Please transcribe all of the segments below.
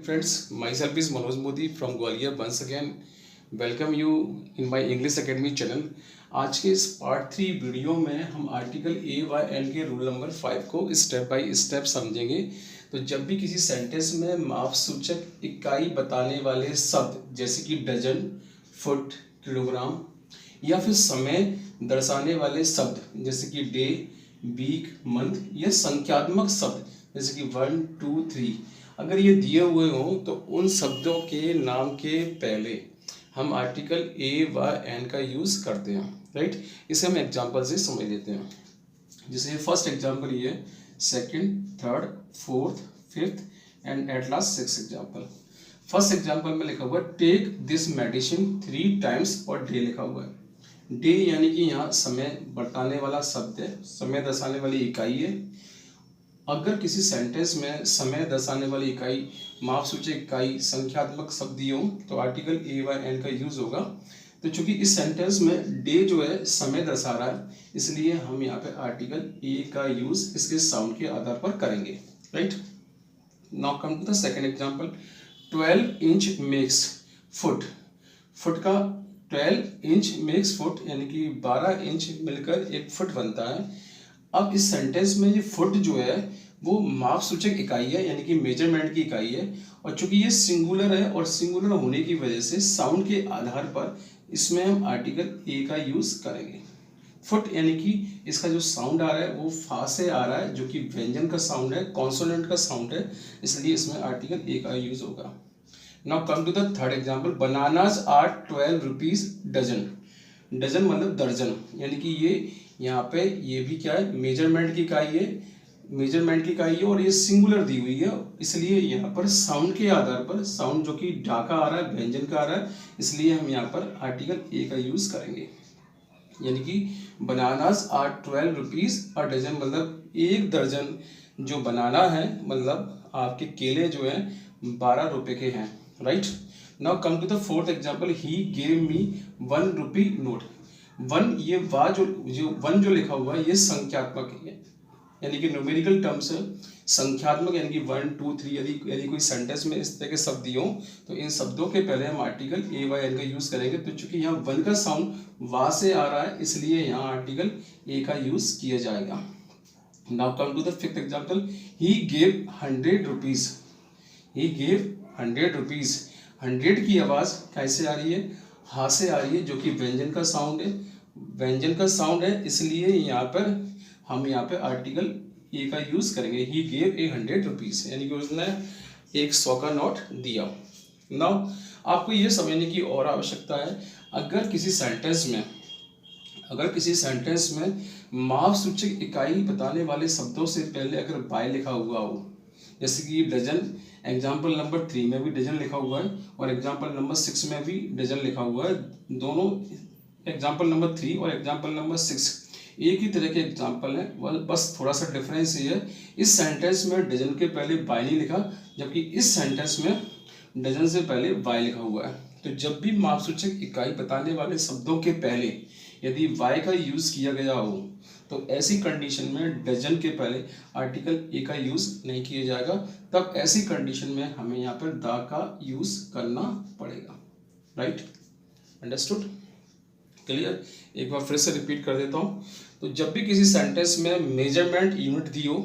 friends, myself is Manoj Modi from Gwalior. Once again, welcome you in my English Academy channel. आज के इस part 3 video में हम article AYN के rule number 5 को step by step समझेंगे। तो जब भी किसी सेंटेंस में माप सूचक इकाई बताने वाले शब्द जैसे कि डजन, फुट, किलोग्राम या फिर समय दर्शाने वाले शब्द जैसे कि डे, वीक, मंथ या संख्यात्मक शब्द जैसे कि 1, 2, 3 अगर ये दिए हुए हों तो उन शब्दों के नाम के पहले हम आर्टिकल AYN का यूज़ करते हैं, राइट। इसे हम एग्जांपल से समझ लेते हैं। जैसे फर्स्ट एग्जांपल ये, second, third, fourth, fifth and at last six example. First example में लिखा हुआ है take this medicine 3 times per day लिखा हुआ है। डे यानी कि यहाँ समय बताने वाला शब्द है, समय दर्शाने वाली इकाई है। अगर किसी सेंटेंस में समय दर्शाने वाली इकाई, माप सूचक इकाई, संख्यात्मक शब्द दिए हों तो आर्टिकल AYN का यूज होगा। तो चूंकि इस सेंटेंस में डे जो है समय दर्शा रहा है, इसलिए हम यहाँ पे आर्टिकल ए का यूज इसके साउंड के आधार पर करेंगे, right. Now come to the second example. 12 inch makes foot. Foot का 12 इंच मेक्स फुट यानी कि 12 इंच मिलकर एक फुट बनता है। अब इस सेंटेंस में ये फुट जो है वो माप सूचक इकाई है यानी कि मेजरमेंट की इकाई है, और चूंकि ये सिंगुलर है और सिंगुलर होने की वजह से साउंड के आधार पर इसमें हम आर्टिकल ए का यूज करेंगे। फुट यानी कि इसका जो साउंड आ रहा है वो फा से आ रहा है जो कि व्यंजन का साउंड है, कॉन्सोनेंट का साउंड है, इसलिए इसमें आर्टिकल ए का यूज होगा। Now come to the third example. Bananas are 12 rupees dozen. Dozen मतलब दर्जन, यानी कि ये यहाँ पे ये भी क्या है, मेजरमेंट की इकाई है, मेजरमेंट की इकाई है और ये सिंगुलर दी हुई है, इसलिए यहाँ पर साउंड के आधार पर, साउंड जो कि ढाका आ रहा है, व्यंजन का आ रहा है, इसलिए हम यहाँ पर आर्टिकल ए का यूज करेंगे। यानी कि bananas are 12 rupees a dozen मतलब एक दर्जन जो बनाना है, मतलब आपके केले जो है 12 रुपए के हैं, right. Now come to the fourth example. He gave me 1 rupee note. One, ये वा जो वन जो लिखा हुआ है ये संख्यात्मक है यानी कि न्यूमेरिकल टर्म्स है। संख्यात्मक यानी कि 1, 2, 3 यदि कोई सेंटेंस में इस तरह के शब्द दिए हों तो इन शब्दों के पहले हम आर्टिकल AYN का यूज करेंगे। तो चूंकि यहाँ वन का साउंड वा से आ रहा है, इसलिए यहाँ आर्टिकल ए का यूज किया जाएगा। Now come to the fifth example. He gave 100 rupees. He gave 100 rupees. 100 की आवाज कैसे आ रही है, हा से आ रही है जो कि व्यंजन का साउंड है, व्यंजन का साउंड है, इसलिए यहाँ पर हम यहाँ पे आर्टिकल ए का यूज करेंगे। ही गेव 100 रुपीज यानी कि उसने 100 का नोट दिया। नाउ आपको ये समझने की और आवश्यकता है, अगर किसी सेंटेंस में माप सूचक इकाई बताने वाले शब्दों से पहले अगर बाय लिखा हुआ हो, जैसे कि डजन, एग्जाम्पल नंबर 3 में भी डजन लिखा हुआ है और एग्जाम्पल नंबर 6 में भी डजन लिखा हुआ है। दोनों एग्जाम्पल नंबर 3 और एग्जाम्पल नंबर 6 एक ही तरह के एग्जाम्पल हैं, बस थोड़ा सा डिफरेंस ये है, इस सेंटेंस में डजन के पहले बाय नहीं लिखा, जबकि इस सेंटेंस में डजन से पहले बाय लिखा हुआ है। तो जब भी माप सूचक इकाई बताने वाले शब्दों के पहले यदि वाई का यूज किया गया हो तो ऐसी कंडीशन में डजन के पहले आर्टिकल ए का यूज नहीं किया जाएगा, तब ऐसी कंडीशन में हमें यहाँ पर द का यूज करना पड़ेगा, राइट। Understood, clear. एक बार फिर से रिपीट कर देता हूँ। तो जब भी किसी सेंटेंस में मेजरमेंट यूनिट दी हो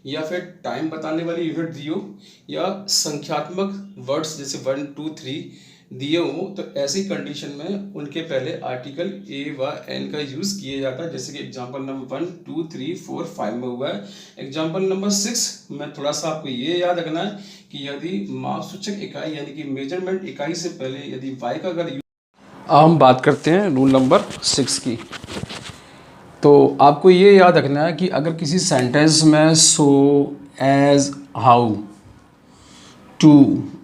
या फिर टाइम बताने वाली यूनिट दी हो या संख्यात्मक वर्ड्स जैसे 1, 2, 3 दिए हो तो ऐसी कंडीशन में उनके पहले आर्टिकल AYN का यूज किया जाता है, जैसे कि एग्जांपल नंबर 1, 2, 3, 4, 5 में हुआ है। एग्जांपल नंबर 6 में थोड़ा सा आपको ये याद रखना है कि यदि माप सूचक इकाई यानी कि मेजरमेंट इकाई से पहले यदि वाई का अगर हम बात करते हैं रूल नंबर 6 की, तो आपको ये याद रखना है कि अगर किसी सेंटेंस में so, as, how, to,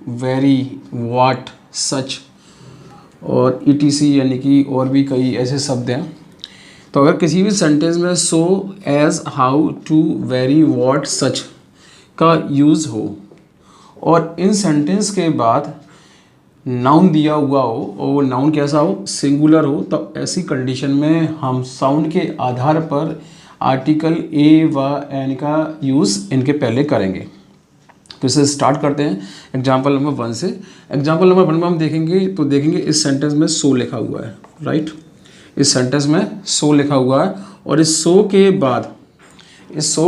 very, what, such और ETC यानी कि और भी कई ऐसे शब्द हैं। तो अगर किसी भी सेंटेंस में so, as, how, to, very, what, such का यूज़ हो और इन सेंटेंस के बाद नाउन दिया हुआ हो और वो नाउन कैसा हो, सिंगुलर हो, तब ऐसी कंडीशन में हम साउंड के आधार पर आर्टिकल AYN का यूज़ इनके पहले करेंगे। तो इसे स्टार्ट करते हैं एग्जाम्पल नंबर 1 से। एग्जाम्पल नंबर 1 में हम देखेंगे तो देखेंगे इस सेंटेंस में सो लिखा हुआ है, राइट। इस सेंटेंस में सो लिखा हुआ है और इस सो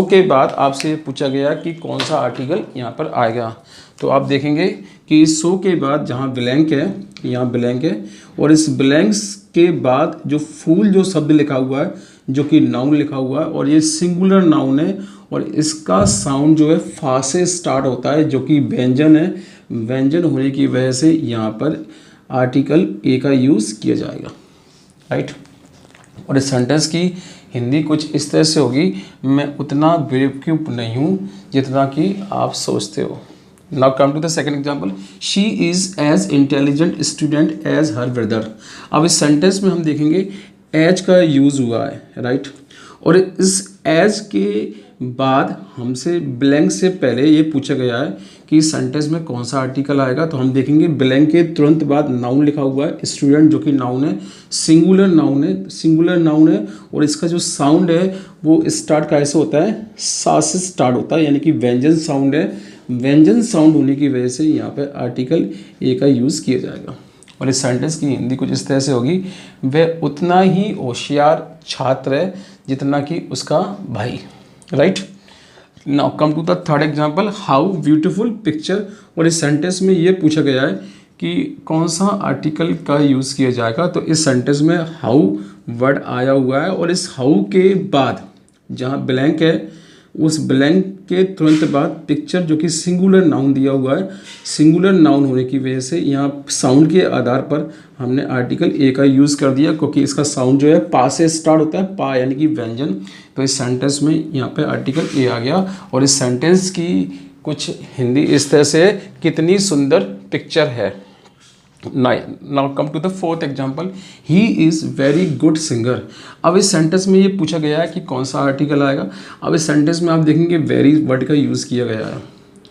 के बाद आपसे ये पूछा गया कि कौन सा आर्टिकल यहाँ पर आएगा। तो आप देखेंगे कि इस सो के बाद जहाँ ब्लैंक है, यहाँ ब्लैंक है, और इस ब्लैंक्स के बाद जो फूल जो शब्द लिखा हुआ है जो कि नाउन लिखा हुआ है, और ये सिंगुलर नाउन है और इसका साउंड जो है फा से स्टार्ट होता है जो कि व्यंजन है। व्यंजन होने की वजह से यहाँ पर आर्टिकल ए का यूज़ किया जाएगा, राइट। और इस सेंटेंस की हिंदी कुछ इस तरह से होगी, मैं उतना बेवकूफ़ नहीं हूँ जितना कि आप सोचते हो। Now come to the second example, she is as intelligent student as her brother. अब इस सेंटेंस में हम देखेंगे एज का यूज़ हुआ है, राइट। और इस एज के बाद हमसे ब्लैंक से पहले ये पूछा गया है कि इस सेंटेंस में कौन सा आर्टिकल आएगा। तो हम देखेंगे ब्लैंक के तुरंत बाद नाउन लिखा हुआ है, स्टूडेंट जो कि नाउन है, सिंगुलर नाउन है और इसका जो साउंड है वो स्टार्ट कैसे होता है, सा से स्टार्ट होता है, यानी कि व्यंजन साउंड है। व्यंजन साउंड होने की वजह से यहाँ पे आर्टिकल ए का यूज़ किया जाएगा। और इस सेंटेंस की हिंदी कुछ इस तरह से होगी, वह उतना ही होशियार छात्र है जितना कि उसका भाई, right. Now come to the third example, how beautiful picture. और इस सेंटेंस में ये पूछा गया है कि कौन सा आर्टिकल का यूज़ किया जाएगा। तो इस सेंटेंस में हाउ वर्ड आया हुआ है और इस हाउ के बाद जहाँ ब्लैंक है उस ब्लैंक के तुरंत बाद पिक्चर जो कि सिंगुलर नाउन दिया हुआ है। सिंगुलर नाउन होने की वजह से यहाँ साउंड के आधार पर हमने आर्टिकल ए का यूज़ कर दिया, क्योंकि इसका साउंड जो है पा से स्टार्ट होता है, पा यानी कि व्यंजन। तो इस सेंटेंस में यहाँ पे आर्टिकल ए आ गया। और इस सेंटेंस की कुछ हिंदी इस तरह से, कितनी सुंदर पिक्चर है। Now come to the fourth example, he is very good singer. अब इस सेंटेंस में ये पूछा गया है कि कौन सा आर्टिकल आएगा। अब इस सेंटेंस में आप देखेंगे वेरी वर्ड का यूज़ किया गया है,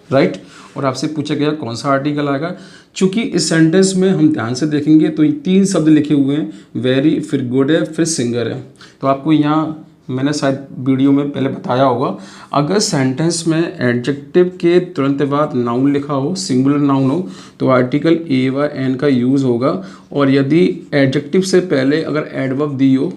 राइट। और आपसे पूछा गया कौन सा आर्टिकल आएगा। चूँकि इस सेंटेंस में हम ध्यान से देखेंगे तो ये 3 शब्द लिखे हुए हैं, वेरी, फिर गुड है, फिर सिंगर है। तो आपको यहाँ मैंने शायद वीडियो में पहले बताया होगा, अगर सेंटेंस में एडजेक्टिव के तुरंत बाद नाउन लिखा हो, सिंगुलर नाउन हो, तो आर्टिकल ए व एन का यूज़ होगा। और यदि एडजेक्टिव से पहले अगर एडवर्ब दी हो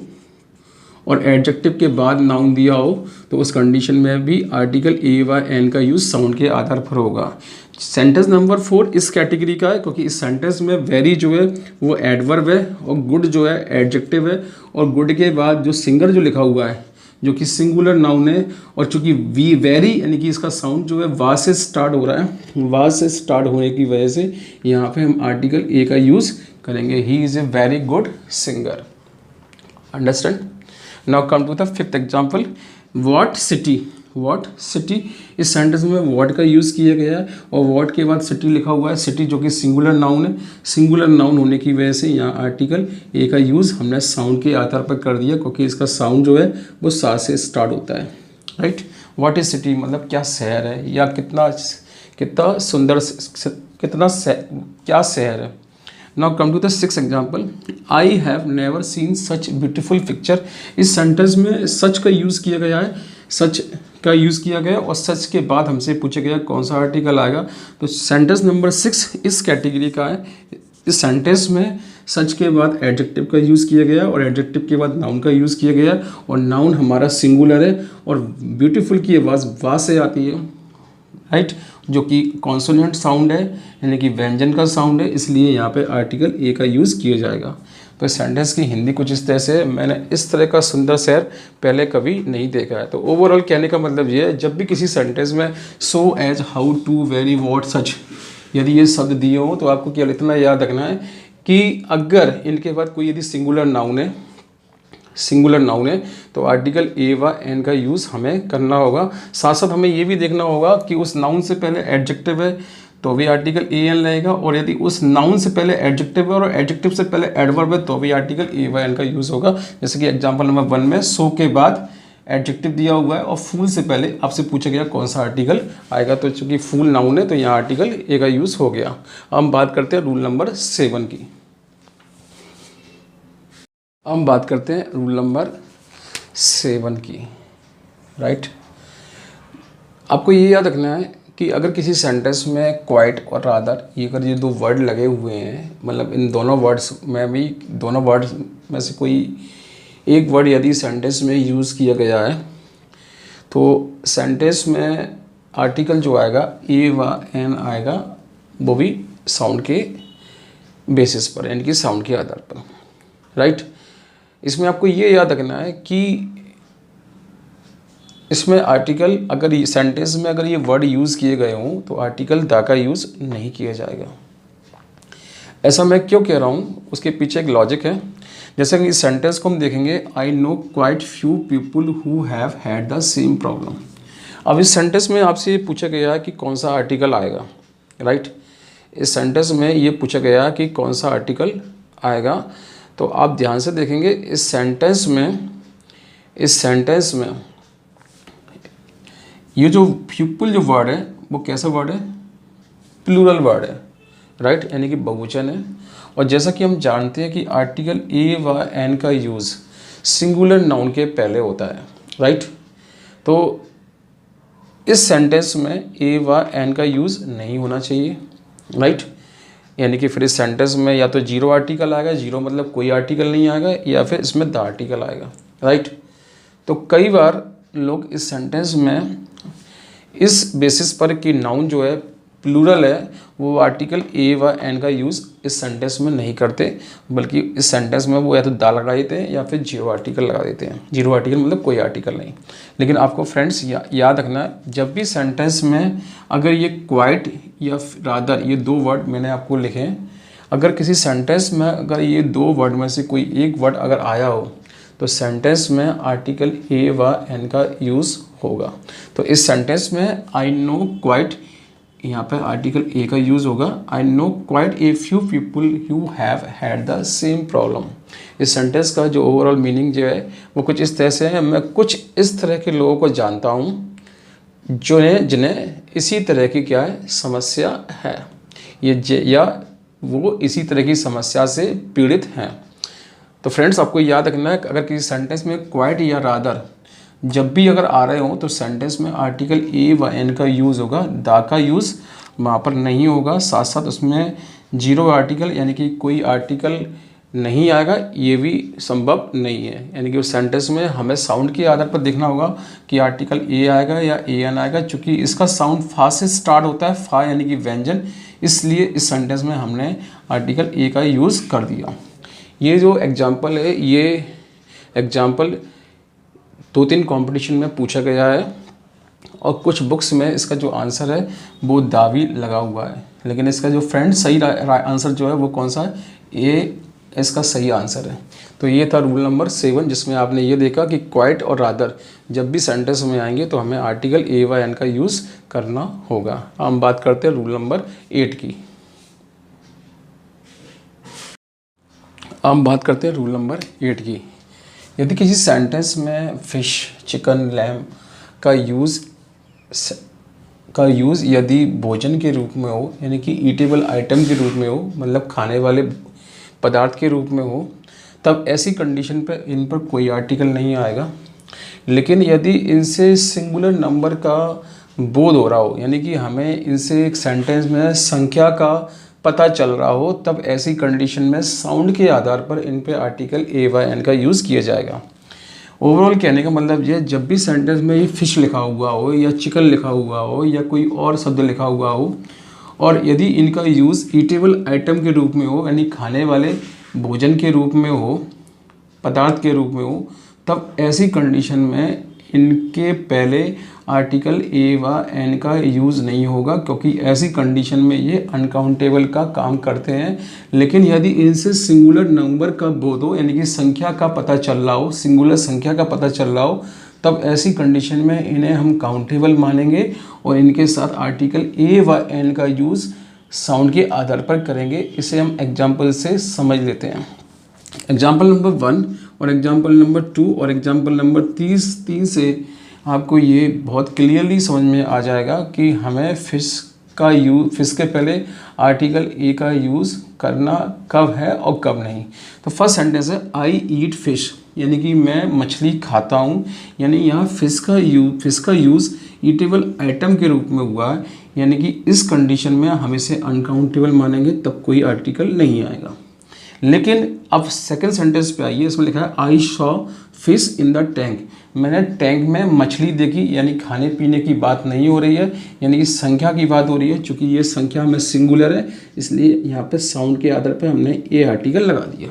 और एडजेक्टिव के बाद नाउन दिया हो तो उस कंडीशन में भी आर्टिकल ए व एन का यूज़ साउंड के आधार पर होगा। सेंटेंस नंबर 4 इस कैटेगरी का है, क्योंकि इस सेंटेंस में वेरी जो है वो एडवर्ब है और गुड जो है एडजेक्टिव है। और गुड के बाद जो सिंगर जो लिखा हुआ है जो कि सिंगुलर नाउन है, और चूंकि वी वेरी यानी कि इसका साउंड जो है वा से स्टार्ट हो रहा है, वा से स्टार्ट होने की वजह से यहाँ पे हम आर्टिकल ए का यूज़ करेंगे, he is a very good singer. Understand. Now come to the fifth example, what city. What city, इस सेंटेंस में व्हाट का यूज़ किया गया है और व्हाट के बाद सिटी लिखा हुआ है। सिटी जो कि सिंगुलर नाउन है, सिंगुलर नाउन होने की वजह से यहाँ आर्टिकल ए का यूज़ हमने साउंड के आधार पर कर दिया, क्योंकि इसका साउंड जो है वो सा से स्टार्ट होता है, राइट। व्हाट इज सिटी मतलब क्या शहर है या कितना कितना सुंदर, क्या शहर है। Now come to the six example, I have never seen such beautiful picture. इस सेंटेंस में सच का यूज़ किया गया है, सच का यूज़ किया गया और सच के बाद हमसे पूछा गया कौन सा आर्टिकल आएगा। तो सेंटेंस नंबर 6 इस कैटेगरी का है। इस सेंटेंस में सच के बाद एडजेक्टिव का यूज़ किया गया और एडजेक्टिव के बाद नाउन का यूज़ किया गया और नाउन हमारा सिंगुलर है और ब्यूटीफुल की आवाज़ वा से आती है, राइट, जो कि कॉन्सोनेंट साउंड है यानी कि व्यंजन का साउंड है, इसलिए यहाँ पे आर्टिकल ए का यूज़ किया जाएगा। तो सेंटेंस की हिंदी कुछ इस तरह से, मैंने इस तरह का सुंदर शहर पहले कभी नहीं देखा है। तो ओवरऑल कहने का मतलब ये है, जब भी किसी सेंटेंस में so, as, how, to, very, what, such यदि ये शब्द दिए हों तो आपको केवल इतना याद रखना है कि अगर इनके बाद कोई यदि सिंगुलर नाउन है तो आर्टिकल ए व एन का यूज़ हमें करना होगा। साथ साथ हमें ये भी देखना होगा कि उस नाउन से पहले एडजेक्टिव है तो भी आर्टिकल ए एन लगेगा, और यदि उस नाउन से पहले एडजेक्टिव है और एडजेक्टिव से पहले एडवर्ब है तो भी आर्टिकल ए व एन का यूज़ होगा। जैसे कि एग्जाम्पल नंबर 1 में सो के बाद एडजेक्टिव दिया हुआ है और फूल से पहले आपसे पूछा गया कौन सा आर्टिकल आएगा, तो चूँकि फूल नाउन है तो यहाँ आर्टिकल ए का यूज़ हो गया। हम बात करते हैं रूल नंबर 7 की। हम बात करते हैं रूल नंबर 7 की, राइट। आपको ये याद रखना है कि अगर किसी सेंटेंस में क्वाइट और रादर ये अगर ये दो वर्ड लगे हुए हैं, मतलब इन दोनों वर्ड्स में भी, दोनों वर्ड्स में से कोई एक वर्ड यदि सेंटेंस में यूज़ किया गया है तो सेंटेंस में आर्टिकल जो आएगा ए व एन आएगा, वो भी साउंड के बेसिस पर, यानी कि साउंड के आधार पर, राइट। इसमें आपको ये याद रखना है कि इसमें आर्टिकल अगर ये सेंटेंस में अगर ये वर्ड यूज़ किए गए हों तो आर्टिकल द का यूज़ नहीं किया जाएगा। ऐसा मैं क्यों कह रहा हूँ, उसके पीछे एक लॉजिक है। जैसे कि इस सेंटेंस को हम देखेंगे, I know quite few people who have had the same problem. अब इस सेंटेंस में आपसे ये पूछा गया है कि कौन सा आर्टिकल आएगा, राइट। इस सेंटेंस में ये पूछा गया कि कौन सा आर्टिकल आएगा, तो आप ध्यान से देखेंगे इस सेंटेंस में ये जो पीपल जो वर्ड है वो कैसा वर्ड है, प्लूरल वर्ड है, राइट, यानी कि बहुवचन है। और जैसा कि हम जानते हैं कि आर्टिकल ए व एन का यूज़ सिंगुलर नाउन के पहले होता है, राइट। तो इस सेंटेंस में ए व एन का यूज़ नहीं होना चाहिए, राइट। यानी कि फिर इस सेंटेंस में या तो जीरो आर्टिकल आएगा, जीरो मतलब कोई आर्टिकल नहीं आएगा, या फिर इसमें द आर्टिकल आएगा, राइट। तो कई बार लोग इस सेंटेंस में इस बेसिस पर कि नाउन जो है प्लूरल है, वो आर्टिकल ए व एन का यूज़ इस सेंटेंस में नहीं करते, बल्कि इस सेंटेंस में वो या तो द लगा देते हैं या फिर जीरो आर्टिकल लगा देते हैं। जीरो आर्टिकल मतलब कोई आर्टिकल नहीं। लेकिन आपको फ्रेंड्स याद रखना है, जब भी सेंटेंस में अगर ये क्वाइट या रादर ये दो वर्ड मैंने आपको लिखे हैं, अगर किसी सेंटेंस में अगर ये दो वर्ड में से कोई एक वर्ड अगर आया हो तो सेंटेंस में आर्टिकल ए व एन का यूज़ होगा। तो इस सेंटेंस में आई नो क्वाइट, यहाँ पर आर्टिकल ए का यूज़ होगा। I know quite a few people who have had the same problem. इस सेंटेंस का जो ओवरऑल मीनिंग जो है वो कुछ इस तरह से है, मैं कुछ इस तरह के लोगों को जानता हूँ जिन्हें इसी तरह की क्या है समस्या है, या वो इसी तरह की समस्या से पीड़ित हैं। तो फ्रेंड्स आपको याद रखना है, अगर किसी सेंटेंस में क्वाइट या रादर जब भी अगर आ रहे हो तो सेंटेंस में आर्टिकल ए व एन का यूज़ होगा, द का यूज़ वहाँ पर नहीं होगा। साथ साथ उसमें जीरो आर्टिकल यानी कि कोई आर्टिकल नहीं आएगा, ये भी संभव नहीं है। यानी कि उस सेंटेंस में हमें साउंड के आधार पर देखना होगा कि आर्टिकल ए आएगा या ए एन आएगा। चूँकि इसका साउंड फा से स्टार्ट होता है, फा यानी कि व्यंजन, इसलिए इस सेंटेंस में हमने आर्टिकल ए का यूज़ कर दिया। ये जो एग्जाम्पल है, ये एग्जाम्पल 2-3 कंपटीशन में पूछा गया है और कुछ बुक्स में इसका जो आंसर है वो दावी लगा हुआ है। लेकिन इसका जो फ्रेंड सही आंसर जो है वो कौन सा है, ए इसका सही आंसर है। तो ये था रूल नंबर 7, जिसमें आपने ये देखा कि क्वाइट और रादर जब भी सेंटेंस में आएंगे तो हमें आर्टिकल ए व एन का यूज़ करना होगा। हम बात करते हैं रूल नंबर 8 की। हम बात करते हैं रूल नंबर 8 की। यदि किसी सेंटेंस में फिश, चिकन, लैम का यूज़ यदि भोजन के रूप में हो, यानी कि ईटेबल आइटम के रूप में हो, मतलब खाने वाले पदार्थ के रूप में हो, तब ऐसी कंडीशन पर इन पर कोई आर्टिकल नहीं आएगा। लेकिन यदि इनसे सिंगुलर नंबर का बोध हो रहा हो, यानी कि हमें इनसे एक सेंटेंस में संख्या का पता चल रहा हो, तब ऐसी कंडीशन में साउंड के आधार पर इन पे आर्टिकल ए व एन का यूज़ किया जाएगा। ओवरऑल कहने का मतलब ये, जब भी सेंटेंस में ये फिश लिखा हुआ हो या चिकन लिखा हुआ हो या कोई और शब्द लिखा हुआ हो, और यदि इनका यूज़ ईटेबल आइटम के रूप में हो, यानी खाने वाले भोजन के रूप में हो, पदार्थ के रूप में हो, तब ऐसी कंडीशन में इनके पहले आर्टिकल ए व एन का यूज़ नहीं होगा, क्योंकि ऐसी कंडीशन में ये अनकाउंटेबल का काम करते हैं। लेकिन यदि इनसे सिंगुलर नंबर का बोध हो, यानी कि संख्या का पता चल रहा हो, सिंगुलर संख्या का पता चल रहा हो, तब ऐसी कंडीशन में इन्हें हम काउंटेबल मानेंगे और इनके साथ आर्टिकल ए व एन का यूज़ साउंड के आधार पर करेंगे। इसे हम एग्जाम्पल से समझ लेते हैं। एग्जाम्पल नंबर 1 और एग्जाम्पल नंबर 2 और एग्जाम्पल नंबर 3 से आपको ये बहुत क्लियरली समझ में आ जाएगा कि हमें फिश के पहले आर्टिकल ए का यूज़ करना कब है और कब नहीं। तो फर्स्ट सेंटेंस है आई ईट फिश, यानी कि मैं मछली खाता हूँ। यानी यहाँ फिश का यूज़ ईटेबल आइटम के रूप में हुआ है। यानी कि इस कंडीशन में हम इसे अनकाउंटेबल मानेंगे, तब कोई आर्टिकल नहीं आएगा। लेकिन अब सेकंड सेंटेंस पे आइए, इसमें लिखा है I saw fish in the tank. मैंने टैंक में मछली देखी, यानी खाने पीने की बात नहीं हो रही है, यानी कि संख्या की बात हो रही है। चूँकि ये संख्या में सिंगुलर है, इसलिए यहाँ पे साउंड के आधार पर हमने ए आर्टिकल लगा दिया।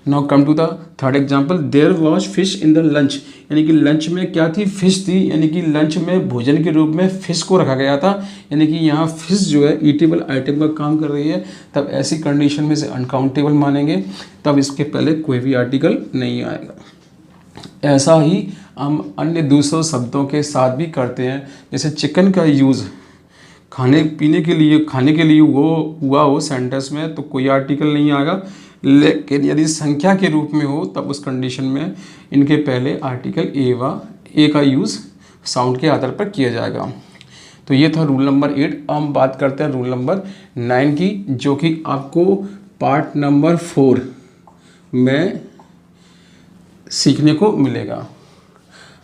Now come to the third example, there was fish in the lunch. यानी कि लंच में क्या थी, फिश थी, यानी कि लंच में भोजन के रूप में फिश को रखा गया था। यानी कि यहाँ फिश जो है ईटेबल आइटम का काम कर रही है, तब ऐसी कंडीशन में से अनकाउंटेबल मानेंगे, तब इसके पहले कोई भी आर्टिकल नहीं आएगा। ऐसा ही हम अन्य दूसरों शब्दों के साथ भी करते हैं। जैसे चिकन का यूज़ खाने के लिए वो हुआ हो सेंटेंस में, तो कोई आर्टिकल नहीं आएगा। लेकिन यदि संख्या के रूप में हो, तब उस कंडीशन में इनके पहले आर्टिकल ए का यूज़ साउंड के आधार पर किया जाएगा। तो ये था रूल नंबर 8। अब हम बात करते हैं रूल नंबर 9 की, जो कि आपको पार्ट नंबर 4 में सीखने को मिलेगा।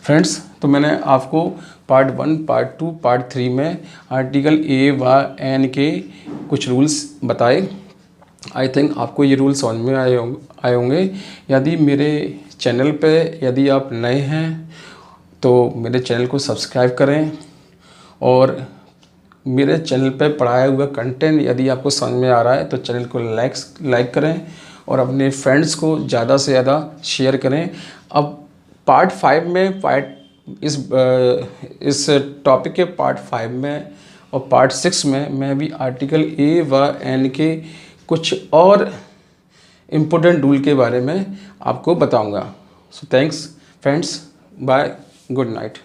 फ्रेंड्स, तो मैंने आपको पार्ट 1, पार्ट 2, पार्ट 3 में आर्टिकल ए व एन के कुछ रूल्स बताए। आई थिंक आपको ये रूल समझ में आए होंगे। यदि मेरे चैनल पे यदि आप नए हैं तो मेरे चैनल को सब्सक्राइब करें, और मेरे चैनल पे पढ़ाया हुआ कंटेंट यदि आपको समझ में आ रहा है तो चैनल को लाइक करें और अपने फ्रेंड्स को ज़्यादा से ज़्यादा शेयर करें। अब पार्ट 5 में इस टॉपिक के पार्ट 5 में और पार्ट 6 में मैं भी आर्टिकल ए व एन के कुछ और इम्पोर्टेंट रूल के बारे में आपको बताऊंगा। So thanks friends, bye, good night.